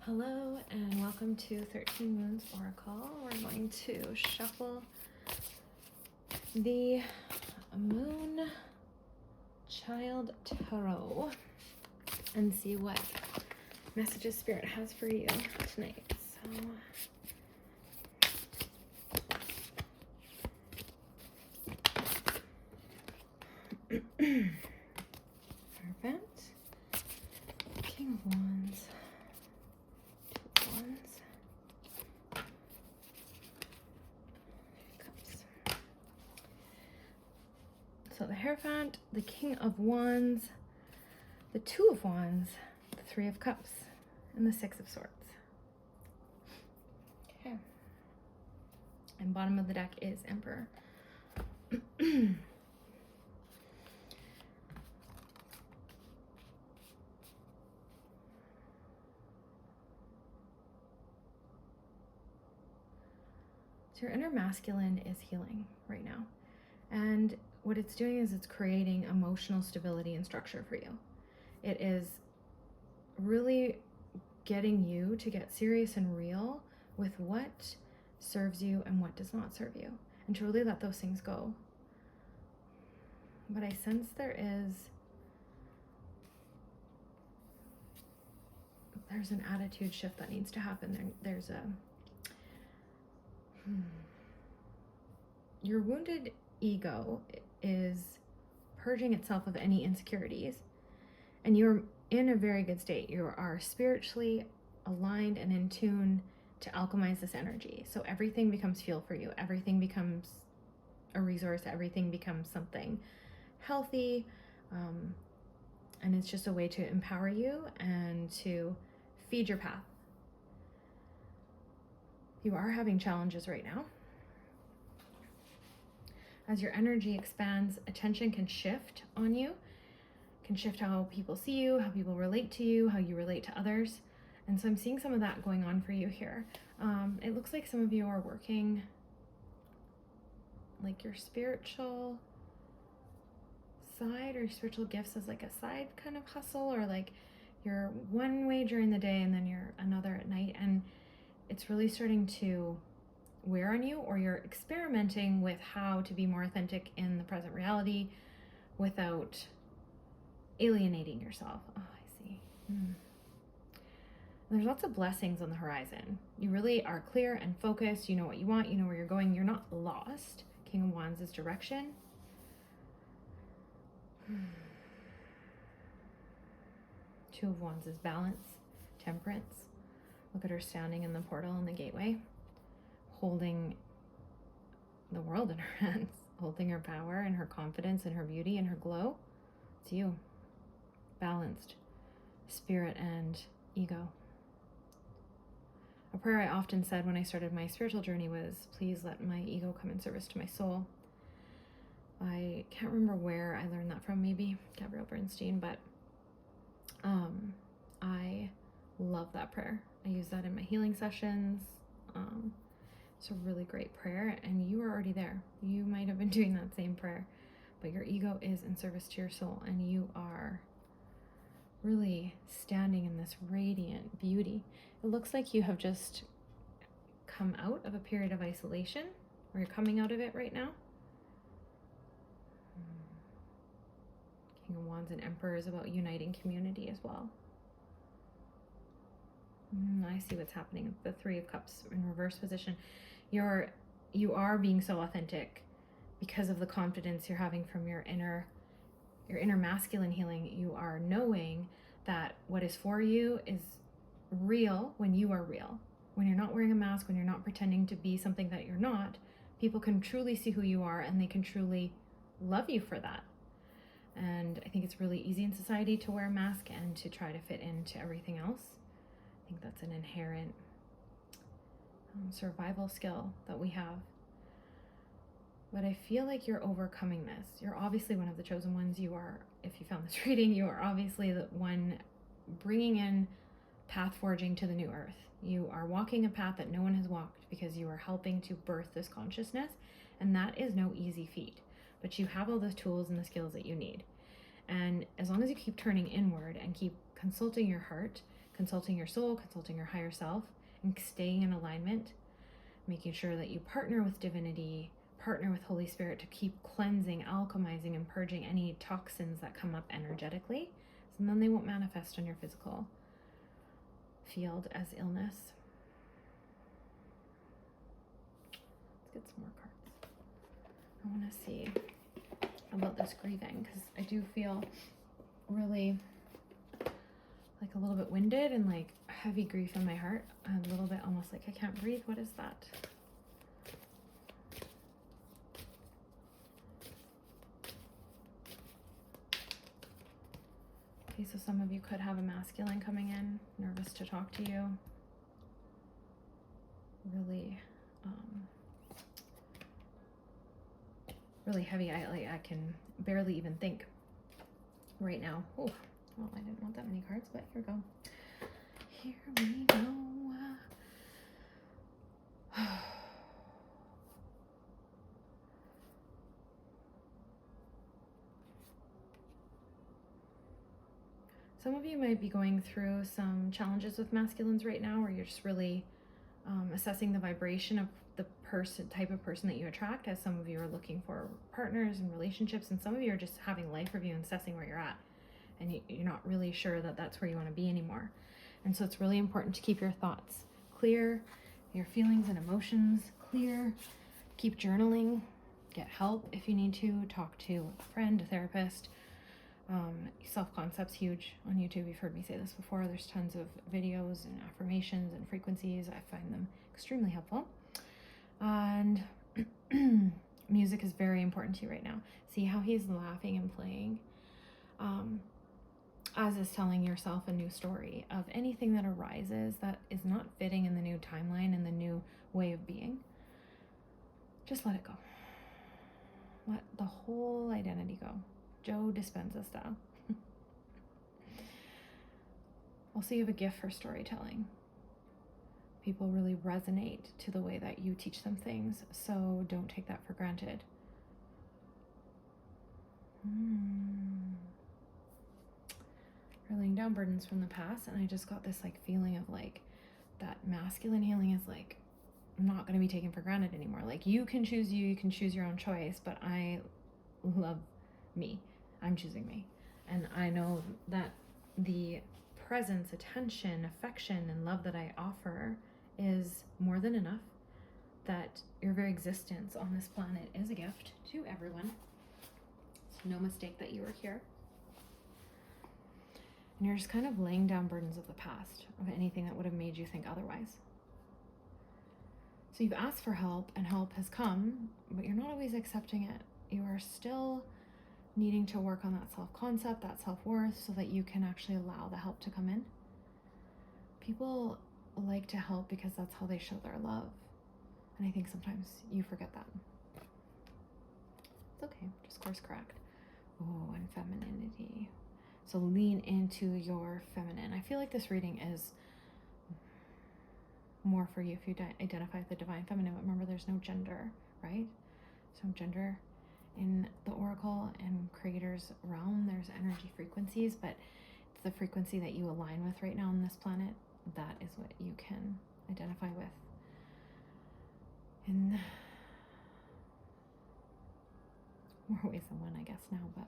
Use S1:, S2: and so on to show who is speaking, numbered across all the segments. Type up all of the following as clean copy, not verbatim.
S1: Hello and welcome to 13 Moons Oracle. We're going to shuffle the Moon Child Tarot and see what messages Spirit has for you tonight. Perfect. King of Wands. So the Hierophant, the King of Wands, the Two of Wands, the Three of Cups, and the Six of Swords. Okay. And bottom of the deck is Emperor. So your inner masculine is healing right now. And what it's doing is it's creating emotional stability and structure for you. It is really getting you to get serious and real with what serves you and what does not serve you, and to really let those things go. But I sense there's an attitude shift that needs to happen. There's a your wounded ego is purging itself of any insecurities, and you're in a very good state. You are spiritually aligned and in tune to alchemize this energy. So everything becomes fuel for you. Everything becomes a resource. Everything becomes something healthy. And it's just a way to empower you and to feed your path. You are having challenges right now. As your energy expands, attention can shift on you, can shift how people see you, how people relate to you, how you relate to others. And so I'm seeing some of that going on for you here. It looks like some of you are working like your spiritual side or your spiritual gifts as like a side kind of hustle, or like you're one way during the day and then you're another at night. And it's really starting to wear on you, or you're experimenting with how to be more authentic in the present reality without alienating yourself. Oh, I see. There's lots of blessings on the horizon. You really are clear and focused. You know what you want. You know where you're going. You're not lost. King of Wands is direction. Two of Wands is balance, temperance. Look at her standing in the portal in the gateway, holding the world in her hands, holding her power and her confidence and her beauty and her glow. It's you. Balanced. Spirit and ego. A prayer I often said when I started my spiritual journey was, please let my ego come in service to my soul. I can't remember where I learned that from, maybe Gabrielle Bernstein, but I love that prayer. I use that in my healing sessions. It's a really great prayer, and you are already there. You might have been doing that same prayer, but your ego is in service to your soul, and you are really standing in this radiant beauty. It looks like you have just come out of a period of isolation, or you're coming out of it right now. King of Wands and Emperor is about uniting community as well. I see what's happening. The Three of Cups in reverse position. You are being so authentic because of the confidence you're having from your inner masculine healing. You are knowing that what is for you is real when you are real. When you're not wearing a mask, when you're not pretending to be something that you're not, people can truly see who you are, and they can truly love you for that. And I think it's really easy in society to wear a mask and to try to fit into everything else. I think that's an inherent survival skill that we have. But I feel like you're overcoming this. You're obviously one of the chosen ones. You are, if you found this reading, you are obviously the one bringing in path forging to the new earth. You are walking a path that no one has walked because you are helping to birth this consciousness. And that is no easy feat. But you have all the tools and the skills that you need. And as long as you keep turning inward and keep consulting your heart, consulting your soul, consulting your higher self, and staying in alignment, making sure that you partner with divinity, partner with Holy Spirit to keep cleansing, alchemizing, and purging any toxins that come up energetically, and then they won't manifest on your physical field as illness. Let's get some more cards. I want to see about this grieving, because I do feel really like a little bit winded and like heavy grief in my heart. A little bit almost like I can't breathe. What is that? Okay, so some of you could have a masculine coming in, nervous to talk to you. Really, really heavy. I can barely even think right now. Oh, well, I didn't want that many cards, but here we go. Here we go. Some of you might be going through some challenges with masculines right now, where you're just really assessing the vibration of the type of person that you attract, as some of you are looking for partners and relationships, and some of you are just having life review and assessing where you're at, and you're not really sure that that's where you want to be anymore. And so it's really important to keep your thoughts clear, your feelings and emotions clear. Keep journaling, get help if you need to, talk to a friend, a therapist. Self-concept's huge on YouTube. You've heard me say this before. There's tons of videos and affirmations and frequencies. I find them extremely helpful. And music is very important to you right now. See how he's laughing and playing, as is telling yourself a new story of anything that arises that is not fitting in the new timeline and the new way of being. Just let it go. Let the whole identity go. Joe Dispenza style. Also, you have a gift for storytelling. People really resonate to the way that you teach them things, so don't take that for granted. You're laying down burdens from the past, and I just got this like feeling of like that masculine healing is like not going to be taken for granted anymore. Like you can choose you can choose your own choice, but I love me. I'm choosing me. And I know that the presence, attention, affection, and love that I offer is more than enough. That your very existence on this planet is a gift to everyone. It's no mistake that you are here. And you're just kind of laying down burdens of the past, of anything that would have made you think otherwise. So you've asked for help, and help has come, but you're not always accepting it. You are still needing to work on that self-concept, that self-worth, so that you can actually allow the help to come in. People like to help because that's how they show their love. And I think sometimes you forget that. It's okay, just course correct. Oh, and femininity. So lean into your feminine. I feel like this reading is more for you if you identify with the divine feminine. But remember, there's no gender, right? So gender in the oracle and creator's realm, there's energy frequencies, but it's the frequency that you align with right now on this planet. That is what you can identify with. In more ways than one, I guess, now, but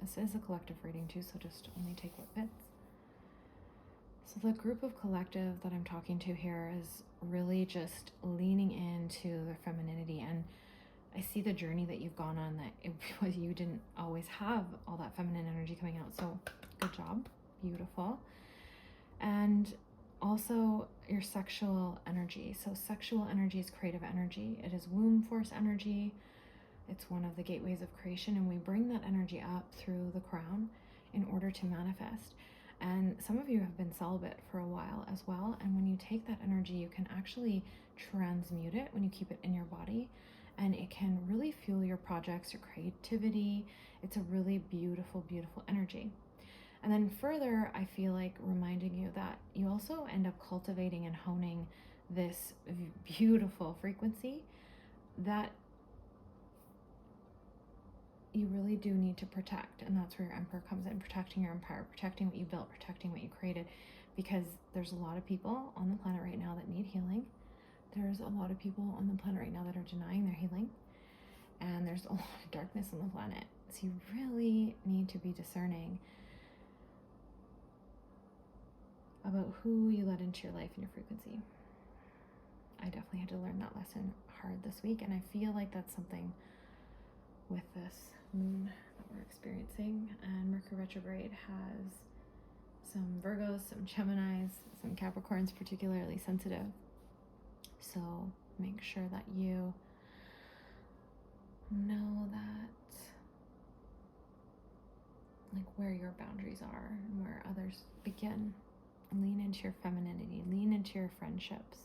S1: this is a collective reading too, so just only take what fits. So the group of collective that I'm talking to here is really just leaning into their femininity, and I see the journey that you've gone on, that it was you didn't always have all that feminine energy coming out. So good job, beautiful. And also your sexual energy. So sexual energy is creative energy. It is womb force energy. It's one of the gateways of creation, and we bring that energy up through the crown in order to manifest. And some of you have been celibate for a while as well. And when you take that energy, you can actually transmute it when you keep it in your body. And it can really fuel your projects, your creativity. It's a really beautiful, beautiful energy. And then further, I feel like reminding you that you also end up cultivating and honing this beautiful frequency that you really do need to protect, and that's where your Emperor comes in, protecting your empire, protecting what you built, protecting what you created, because there's a lot of people on the planet right now that need healing. There's a lot of people on the planet right now that are denying their healing, and there's a lot of darkness on the planet. So you really need to be discerning about who you let into your life and your frequency. I definitely had to learn that lesson hard this week, and I feel like that's something with this moon that we're experiencing. And Mercury retrograde has some Virgos, some Geminis, some Capricorns, particularly sensitive. So make sure that you know that, like, where your boundaries are and where others begin. Lean into your femininity, lean into your friendships.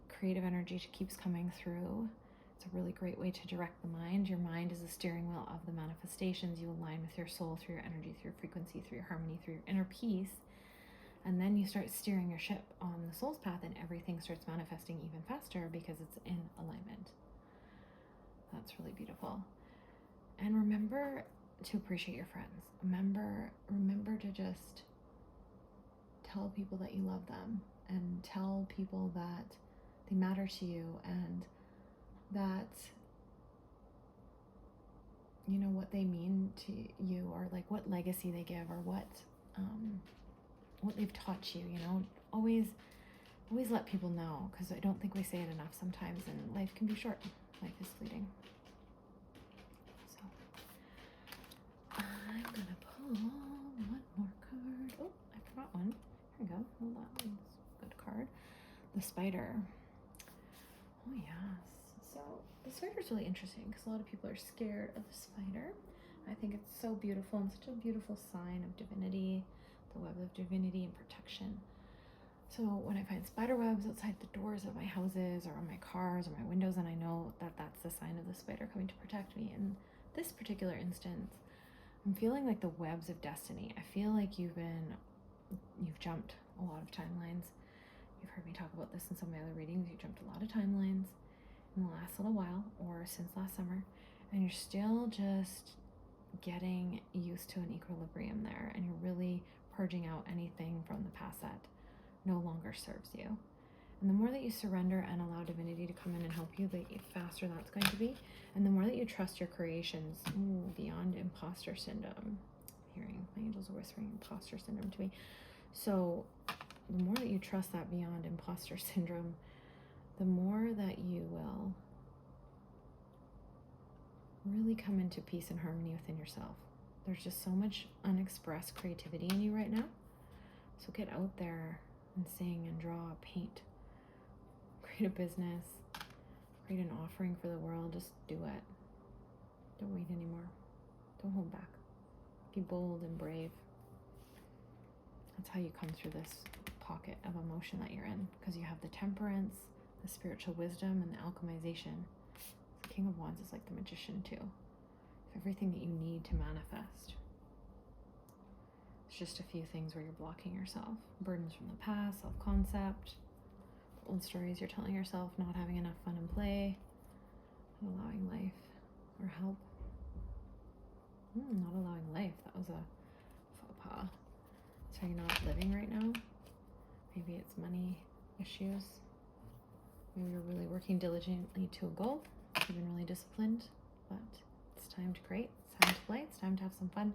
S1: Creative energy keeps coming through. It's a really great way to direct the mind. Your mind is the steering wheel of the manifestations. You align with your soul through your energy, through your frequency, through your harmony, through your inner peace. And then you start steering your ship on the soul's path, and everything starts manifesting even faster because it's in alignment. That's really beautiful. And remember to appreciate your friends. Remember to just tell people that you love them, and tell people that they matter to you, and that, you know, what they mean to you, or like what legacy they give, or what they've taught you. You know, always let people know, because I don't think we say it enough sometimes, and life can be short. Life is fleeting. So I'm gonna pull one more card. Oh, I forgot one. Here we go. Well, that one's a good card. The spider. Oh yes. So the spider's really interesting because a lot of people are scared of the spider. I think it's so beautiful and such a beautiful sign of divinity, the web of divinity and protection. So when I find spider webs outside the doors of my houses or on my cars or my windows, and I know that that's the sign of the spider coming to protect me. In this particular instance, I'm feeling like the webs of destiny. I feel like you've jumped a lot of timelines. You've heard me talk about this in some of my other readings. You jumped a lot of timelines in the last little while, or since last summer, and you're still just getting used to an equilibrium there, and you're really purging out anything from the past that no longer serves you. And the more that you surrender and allow divinity to come in and help you, the faster that's going to be. And the more that you trust your creations, beyond imposter syndrome. Hearing my angels are whispering imposter syndrome to me. So the more that you trust that beyond imposter syndrome, the more that you will really come into peace and harmony within yourself. There's just so much unexpressed creativity in you right now. So get out there and sing and draw, paint, create a business, create an offering for the world. Just do it. Don't wait anymore. Don't hold back. Be bold and brave. That's how you come through this pocket of emotion that you're in, because you have the temperance, the spiritual wisdom, and the alchemization. The King of Wands is like the magician too. Everything that you need to manifest. It's just a few things where you're blocking yourself. Burdens from the past, self-concept, old stories you're telling yourself, not having enough fun and play, not allowing life or help. Not allowing life. That was a faux pas. So you're not living right now. Maybe it's money issues. Maybe you're really working diligently to a goal. You've been really disciplined, but it's time to create. It's time to play. It's time to have some fun.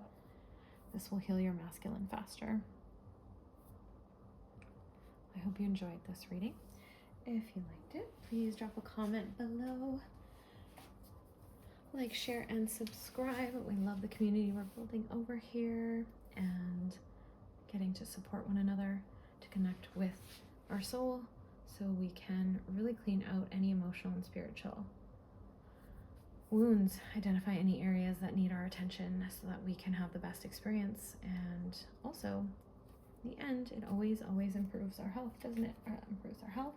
S1: This will heal your masculine faster. I hope you enjoyed this reading. If you liked it, please drop a comment below. Like, share, and subscribe. We love the community we're building over here, and getting to support one another, to connect with our soul, so we can really clean out any emotional and spiritual wounds, identify any areas that need our attention so that we can have the best experience. And also, in the end, it always improves our health, doesn't it? It improves our health,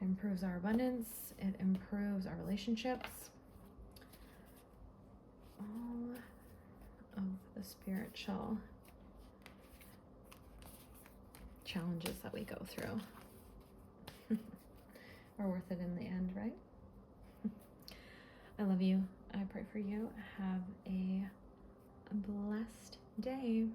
S1: it improves our abundance, it improves our relationships. All of the spiritual challenges that we go through are worth it in the end, right? I love you. I pray for you. Have a blessed day.